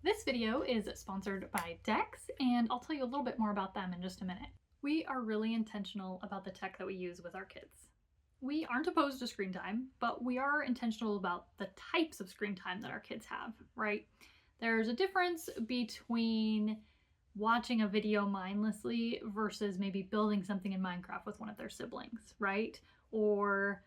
This video is sponsored by Dex, and I'll tell you a little bit more about them in just a minute. We are really intentional about the tech that we use with our kids. We aren't opposed to screen time, but we are intentional about the types of screen time that our kids have, right? There's a difference between watching a video mindlessly versus maybe building something in Minecraft with one of their siblings, right? Or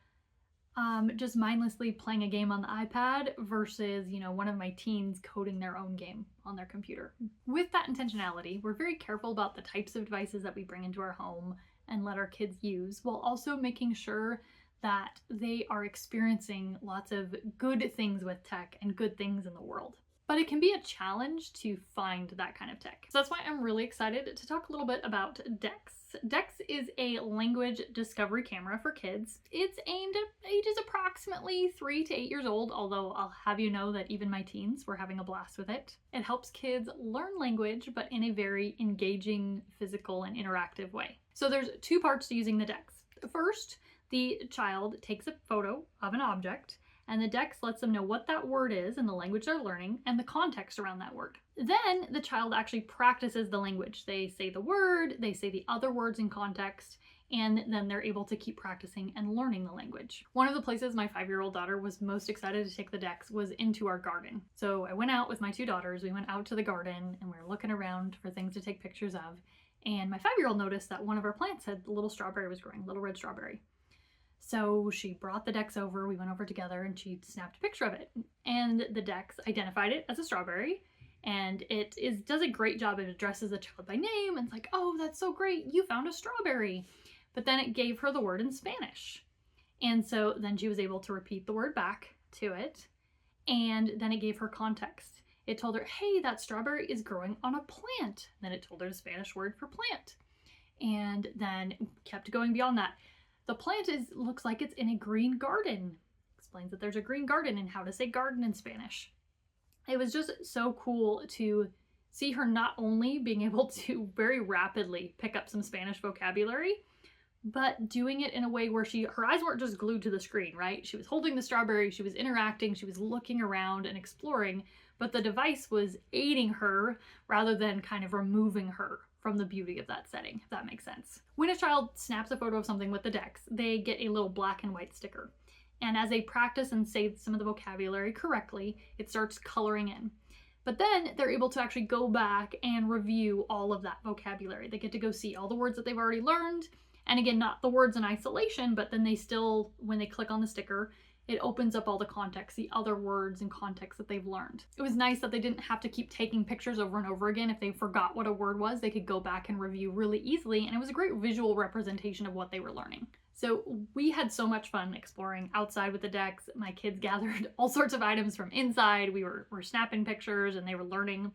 just mindlessly playing a game on the iPad versus, one of my teens coding their own game on their computer. With that intentionality, we're very careful about the types of devices that we bring into our home and let our kids use, while also making sure that they are experiencing lots of good things with tech and good things in the world. But it can be a challenge to find that kind of tech. So that's why I'm really excited to talk a little bit about Dex. Dex is a language discovery camera for kids. It's aimed at ages approximately 3 to 8 years old, although I'll have you know that even my teens were having a blast with it. It helps kids learn language, but in a very engaging, physical, and interactive way. So there's 2 parts to using the Dex. First, the child takes a photo of an object, and the Dex lets them know what that word is in the language they're learning and the context around that word. Then the child actually practices the language. They say the word, they say the other words in context, and then they're able to keep practicing and learning the language. One of the places my 5-year-old daughter was most excited to take the Dex was into our garden. So I went out with my 2 daughters, we went out to the garden and we were looking around for things to take pictures of. And my 5-year-old noticed that one of our plants had a little strawberry was growing, a little red strawberry. So she brought the Dex over, we went over together, and she snapped a picture of it. And the Dex identified it as a strawberry, and it does a great job. It addresses the child by name, and it's like, oh, that's so great, you found a strawberry. But then it gave her the word in Spanish. And so then she was able to repeat the word back to it, and then it gave her context. It told her, hey, that strawberry is growing on a plant. Then it told her the Spanish word for plant. And then kept going beyond that. The plant looks like it's in a green garden. Explains that there's a green garden and how to say garden in Spanish. It was just so cool to see her not only being able to very rapidly pick up some Spanish vocabulary, but doing it in a way where her eyes weren't just glued to the screen, right? She was holding the strawberry, she was interacting, she was looking around and exploring, but the device was aiding her rather than kind of removing her from the beauty of that setting, if that makes sense. When a child snaps a photo of something with the Dex, they get a little black and white sticker. And as they practice and say some of the vocabulary correctly, it starts coloring in. But then they're able to actually go back and review all of that vocabulary. They get to go see all the words that they've already learned. And again, not the words in isolation, but then they still, when they click on the sticker, it opens up all the context, the other words and context that they've learned. It was nice that they didn't have to keep taking pictures over and over again. If they forgot what a word was, they could go back and review really easily, and it was a great visual representation of what they were learning. So we had so much fun exploring outside with the Dex. My kids gathered all sorts of items from inside. We were snapping pictures and they were learning.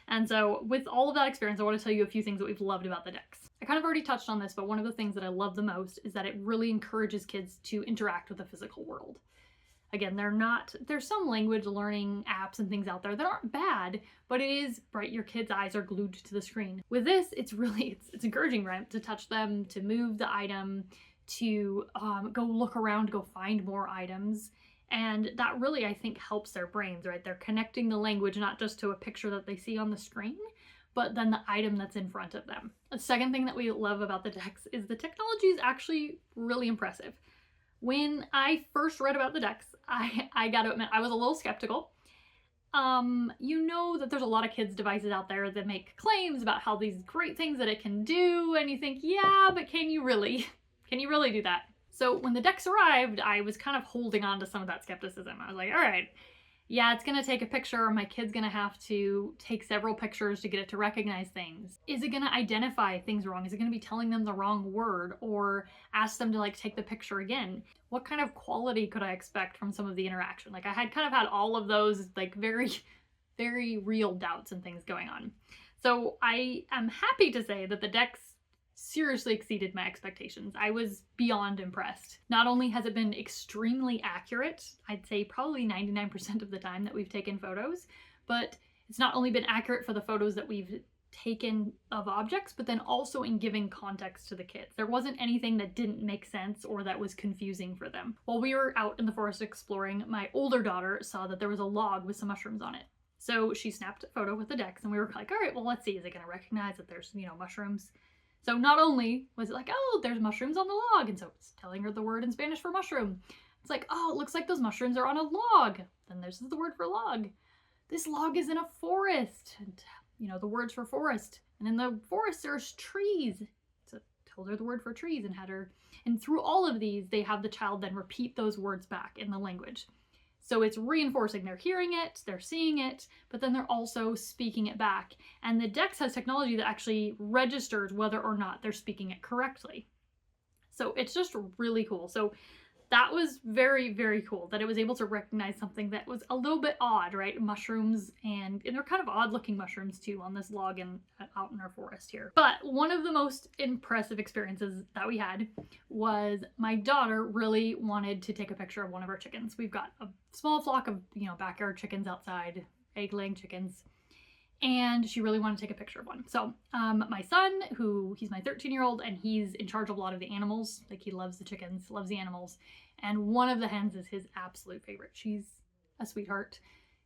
And so with all of that experience, I want to tell you a few things that we've loved about the Dex. I kind of already touched on this, but one of the things that I love the most is that it really encourages kids to interact with the physical world. Again, there's some language learning apps and things out there that aren't bad, but it is, right, your kids' eyes are glued to the screen. With this, it's encouraging, right, to touch them, to move the item, to go look around, go find more items. And that really, I think, helps their brains, right? They're connecting the language not just to a picture that they see on the screen, but then the item that's in front of them. The second thing that we love about the Dex is the technology is actually really impressive. When I first read about the Dex, I gotta admit, I was a little skeptical. You know that there's a lot of kids' devices out there that make claims about how these great things that it can do, and you think, yeah, but can you really? Can you really do that? So when the Dex arrived, I was kind of holding on to some of that skepticism. I was like, all right, yeah, it's gonna take a picture, my kid's gonna have to take several pictures to get it to recognize things. Is it gonna identify things wrong? Is it gonna be telling them the wrong word or ask them to take the picture again? What kind of quality could I expect from some of the interaction? I had kind of had all of those very, very real doubts and things going on. So I am happy to say that the Dex seriously exceeded my expectations. I was beyond impressed. Not only has it been extremely accurate, I'd say probably 99% of the time that we've taken photos, but it's not only been accurate for the photos that we've taken of objects, but then also in giving context to the kids. There wasn't anything that didn't make sense or that was confusing for them. While we were out in the forest exploring, my older daughter saw that there was a log with some mushrooms on it. So she snapped a photo with the Dex, and we were like, all right, well, let's see. Is it going to recognize that there's, mushrooms? So not only was it like, oh, there's mushrooms on the log, and so it's telling her the word in Spanish for mushroom. It's like, oh, it looks like those mushrooms are on a log. Then there's the word for log. This log is in a forest, and the words for forest. And in the forest there's trees. So told her the word for trees and had her. And through all of these, they have the child then repeat those words back in the language. So it's reinforcing. They're hearing it, they're seeing it, but then they're also speaking it back. And the Dex has technology that actually registers whether or not they're speaking it correctly. So it's just really cool. So that was very, very cool that it was able to recognize something that was a little bit odd, right? Mushrooms, and they're kind of odd looking mushrooms too on this log and out in our forest here. But one of the most impressive experiences that we had was my daughter really wanted to take a picture of one of our chickens. We've got a small flock of, backyard chickens outside, egg-laying chickens. And she really wanted to take a picture of one. So my son, he's my 13-year-old, and he's in charge of a lot of the animals. Like, he loves the chickens, loves the animals. And one of the hens is his absolute favorite. She's a sweetheart.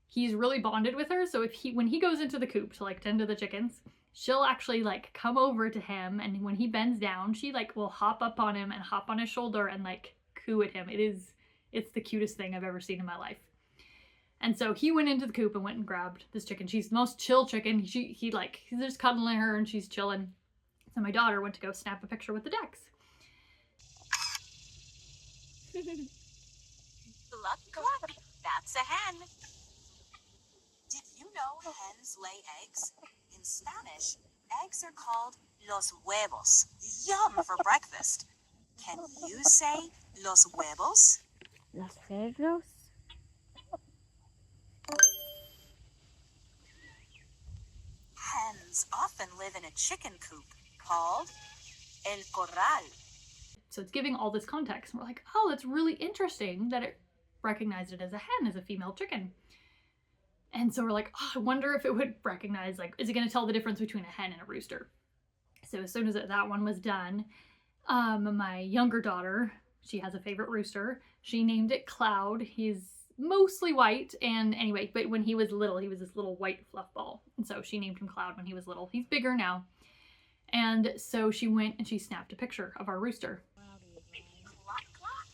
He's really bonded with her. So when he goes into the coop to tend to the chickens, she'll actually come over to him. And when he bends down, she will hop up on him and hop on his shoulder and coo at him. It's the cutest thing I've ever seen in my life. And so he went into the coop and went and grabbed this chicken. She's the most chill chicken. He's just cuddling her and she's chilling. So my daughter went to go snap a picture with the Dex. Cluck, cluck. That's a hen. Did you know hens lay eggs? In Spanish, eggs are called los huevos. Yum for breakfast. Can you say los huevos? Los huevos? Hens often live in a chicken coop called el corral. So it's giving all this context. And we're like, oh, that's really interesting that it recognized it as a hen, as a female chicken. And so we're like, oh, I wonder if it would recognize, is it going to tell the difference between a hen and a rooster? So as soon as that one was done, my younger daughter, she has a favorite rooster. She named it Cloud. He's mostly white, and anyway, but when he was little, he was this little white fluff ball. And so she named him Cloud when he was little. He's bigger now. And so she went and she snapped a picture of our rooster. Cluck, cluck.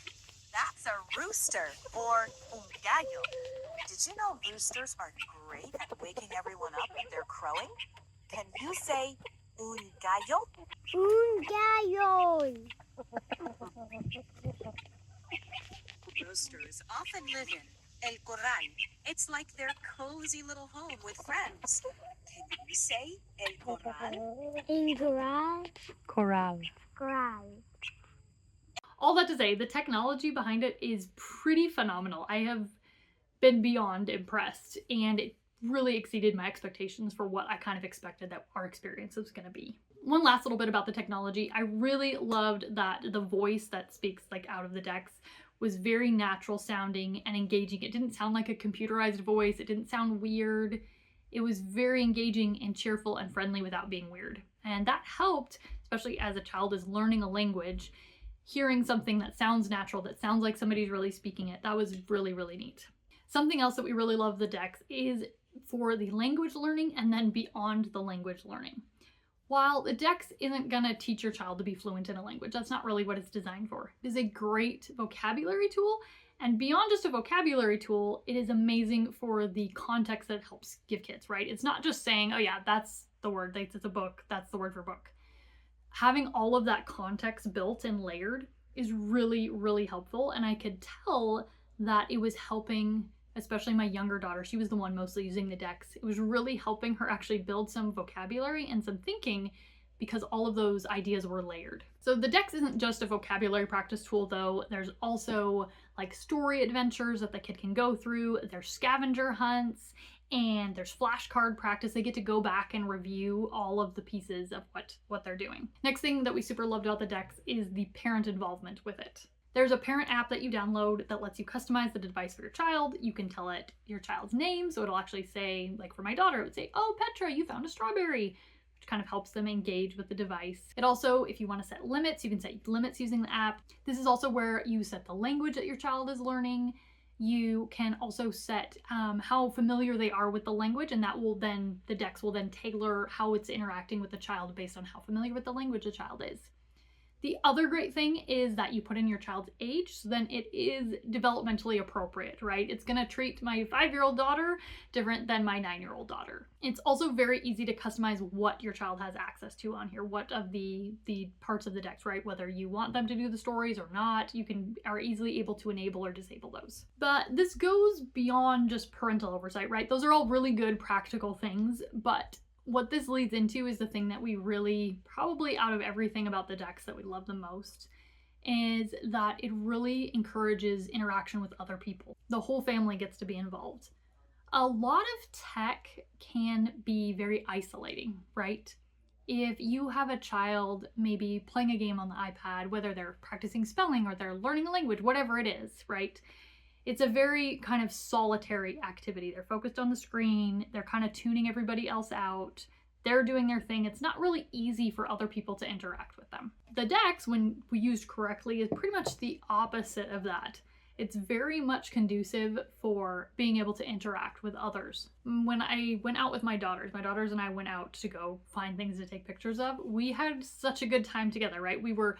That's a rooster, or un gallo. Did you know roosters are great at waking everyone up when they're crowing? Can you say un gallo? Un gallo. Roosters often live in el corral. It's like their cozy little home with friends. Can you say el corral? In corral. Corral. Corral. All that to say, the technology behind it is pretty phenomenal. I have been beyond impressed, and it really exceeded my expectations for what I kind of expected that our experience was going to be. One last little bit about the technology. I really loved that the voice that speaks out of the Dex was very natural sounding and engaging. It didn't sound like a computerized voice. It didn't sound weird. It was very engaging and cheerful and friendly without being weird. And that helped, especially as a child is learning a language, hearing something that sounds natural, that sounds like somebody's really speaking it. That was really, really neat. Something else that we really love the Dex is for the language learning and then beyond the language learning. While the Dex isn't gonna teach your child to be fluent in a language, that's not really what it's designed for. It is a great vocabulary tool, and beyond just a vocabulary tool, it is amazing for the context that it helps give kids, right? It's not just saying, oh yeah, that's the word, it's a book, that's the word for book. Having all of that context built and layered is really, really helpful, and I could tell that it was helping, especially my younger daughter. She was the one mostly using the Dex. It was really helping her actually build some vocabulary and some thinking because all of those ideas were layered. So the Dex isn't just a vocabulary practice tool though. There's also story adventures that the kid can go through. There's scavenger hunts and there's flashcard practice. They get to go back and review all of the pieces of what they're doing. Next thing that we super loved about the Dex is the parent involvement with it. There's a parent app that you download that lets you customize the device for your child. You can tell it your child's name, so it'll actually say, for my daughter, it would say, oh, Petra, you found a strawberry, which kind of helps them engage with the device. It also, if you want to set limits, you can set limits using the app. This is also where you set the language that your child is learning. you can also set how familiar they are with the language, and that will then, the Dex will then tailor how it's interacting with the child based on how familiar with the language the child is. The other great thing is that you put in your child's age, so then it is developmentally appropriate, right? It's gonna treat my 5-year-old daughter different than my 9-year-old daughter. It's also very easy to customize what your child has access to on here, what of the parts of the Dex, right? Whether you want them to do the stories or not, you are easily able to enable or disable those. But this goes beyond just parental oversight, right? Those are all really good practical things, but what this leads into is the thing that we really, probably out of everything about the Dex that we love the most, is that it really encourages interaction with other people. The whole family gets to be involved. A lot of tech can be very isolating, right? If you have a child maybe playing a game on the iPad, whether they're practicing spelling or they're learning a language, whatever it is, right? It's a very kind of solitary activity. They're focused on the screen. They're kind of tuning everybody else out. They're doing their thing. It's not really easy for other people to interact with them. The Dex, when we used correctly, is pretty much the opposite of that. It's very much conducive for being able to interact with others. When I went out with my daughters and I went out to go find things to take pictures of, we had such a good time together, right? We were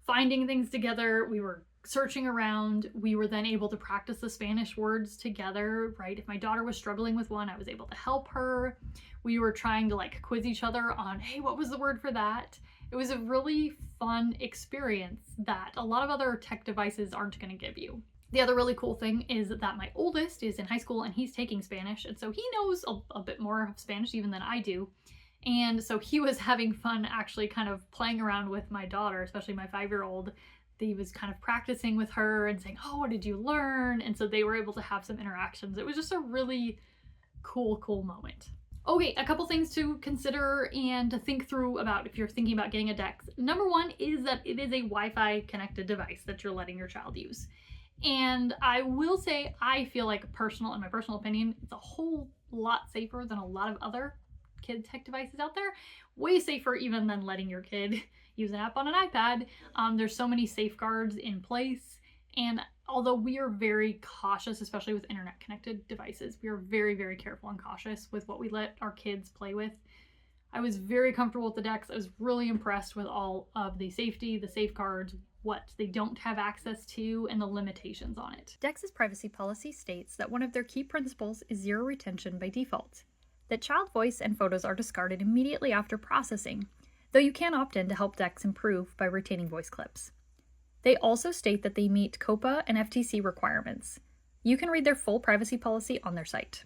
finding things together. We were searching around. We were then able to practice the Spanish words together, right? If my daughter was struggling with one, I was able to help her. We were trying to like quiz each other on, hey, what was the word for that? It was a really fun experience that a lot of other tech devices aren't going to give you. The other really cool thing is that my oldest is in high school and he's taking Spanish, and so he knows a bit more of Spanish even than I do. And so he was having fun actually kind of playing around with my daughter, especially my 5-year-old. He was kind of practicing with her and saying, oh, what did you learn? And so they were able to have some interactions. It was just a really cool moment. Okay, a couple things to consider and to think through about if you're thinking about getting a Dex. Number one is that it is a Wi-Fi connected device that you're letting your child use. And I will say, I feel like in my personal opinion, it's a whole lot safer than a lot of other kid tech devices out there. Way safer even than letting your kid use an app on an iPad. There's so many safeguards in place. And although we are very cautious, especially with internet connected devices, we are very, very careful and cautious with what we let our kids play with. I was very comfortable with the Dex. I was really impressed with all of the safety, the safeguards, what they don't have access to, and the limitations on it. Dex's privacy policy states that one of their key principles is zero retention by default, that child voice and photos are discarded immediately after processing, though you can opt in to help Dex improve by retaining voice clips. They also state that they meet COPPA and FTC requirements. You can read their full privacy policy on their site.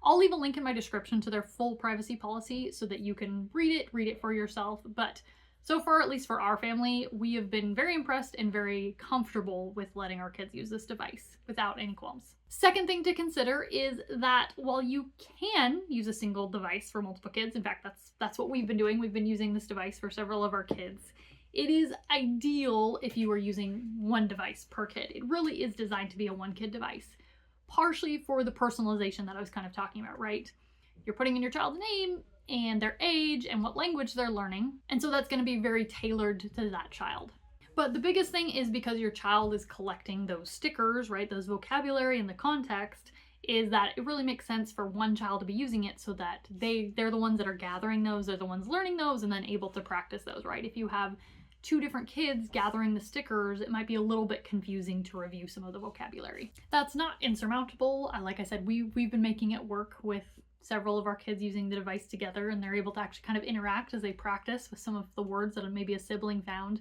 I'll leave a link in my description to their full privacy policy so that you can read it for yourself, but so far, at least for our family, we have been very impressed and very comfortable with letting our kids use this device without any qualms. Second thing to consider is that while you can use a single device for multiple kids, in fact, that's what we've been doing. We've been using this device for several of our kids. It is ideal if you are using one device per kid. It really is designed to be a one-kid device, partially for the personalization that I was kind of talking about, right? You're putting in your child's name and their age and what language they're learning. And so that's going to be very tailored to that child. But the biggest thing is because your child is collecting those stickers, right, those vocabulary and the context, is that it really makes sense for one child to be using it so that they're the ones that are gathering those, they're the ones learning those, and then able to practice those, right? If you have two different kids gathering the stickers, it might be a little bit confusing to review some of the vocabulary. That's not insurmountable. Like I said, we've been making it work with several of our kids using the device together, and they're able to actually kind of interact as they practice with some of the words that maybe a sibling found.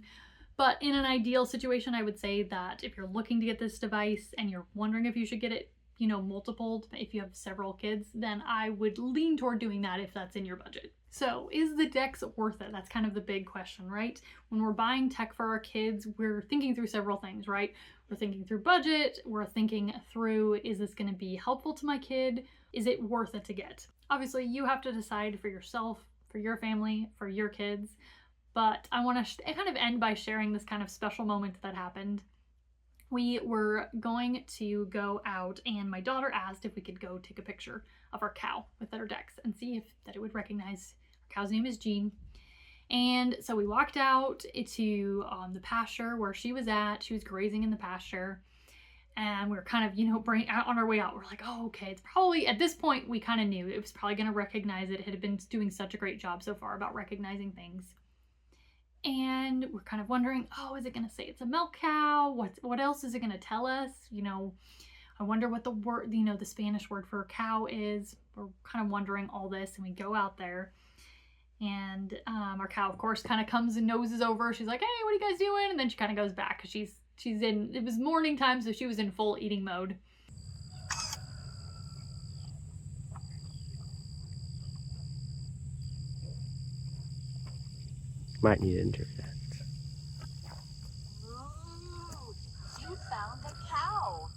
But in an ideal situation, I would say that if you're looking to get this device and you're wondering if you should get it, multiple, if you have several kids, then I would lean toward doing that if that's in your budget. So is the Dex worth it? That's kind of the big question, right? When we're buying tech for our kids, we're thinking through several things, right? We're thinking through budget. We're thinking through, is this going to be helpful to my kid? Is it worth it to get? Obviously, you have to decide for yourself, for your family, for your kids. But I want to kind of end by sharing this kind of special moment that happened. We were going to go out, and my daughter asked if we could go take a picture of our cow with our Dex and see if that it would recognize. Our cow's name is Jean. And so we walked out to the pasture where she was at. She was grazing in the pasture. And we were kind of, you know, on our way out. We're like, oh, okay, it's probably, at this point, we kind of knew it was probably going to recognize it. It had been doing such a great job so far about recognizing things. And we're kind of wondering, oh, is it going to say it's a milk cow? What else is it going to tell us? You know, I wonder what the word, you know, the Spanish word for cow is. We're kind of wondering all this, and we go out there. And our cow, of course, kind of comes and noses over. She's like, hey, what are you guys doing? And then she kind of goes back because she's in, it was morning time, so she was in full eating mode. Might need to enter that. Ooh, you found a cow.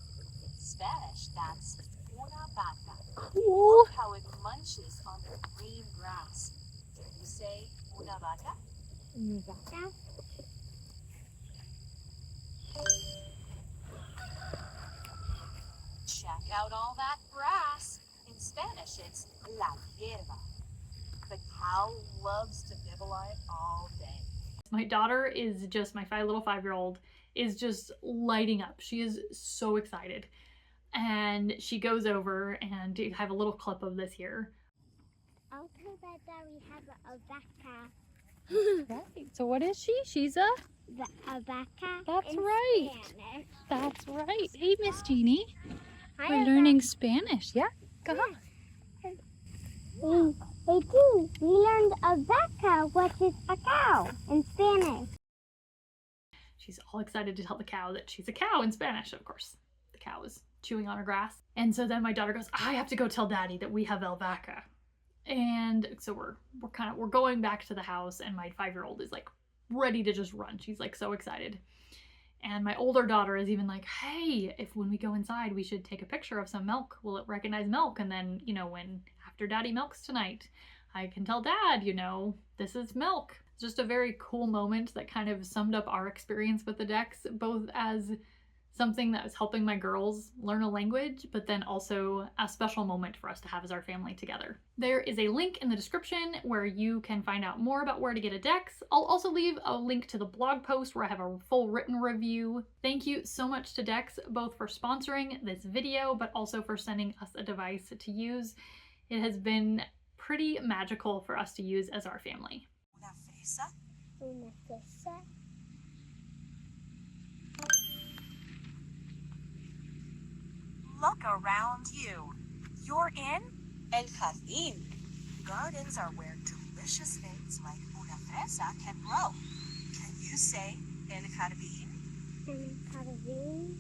In Spanish, that's una vaca. Look how it munches on the green grass. Can you say una vaca? Vaca. Check out all that grass. In Spanish, it's la hierba. The cow loves to nibble on it all day. My daughter is just, my little 5-year-old is just lighting up. She is so excited. And she goes over, and I have a little clip of this here. Also, that we have a vaca. Right. So what is she? She's a... A vaca. That's in right. Spanish. That's right. Hey, Miss Jeannie. Hi, We're learning Spanish. Yeah, go on. Hey, too. We learned a vaca, which is a cow in Spanish. She's all excited to tell the cow that she's a cow in Spanish, of course. The cow is chewing on her grass. And so then my daughter goes, I have to go tell Daddy that we have El Vaca. And so we're going back to the house, and my 5-year-old is like ready to just run. She's like so excited. And my older daughter is even like, hey, if when we go inside, we should take a picture of some milk. Will it recognize milk? And then, you know, when after Daddy milks tonight, I can tell Dad, you know, this is milk. It's just a very cool moment that kind of summed up our experience with the Dex, both as something that was helping my girls learn a language, but then also a special moment for us to have as our family together. There is a link in the description where you can find out more about where to get a Dex. I'll also leave a link to the blog post where I have a full written review. Thank you so much to Dex, both for sponsoring this video, but also for sending us a device to use. It has been pretty magical for us to use as our family. Una fresa? Una fresa. Look around you. You're in El Jardín. Gardens are where delicious things like una fresa can grow. Can you say El Jardín? El jardín.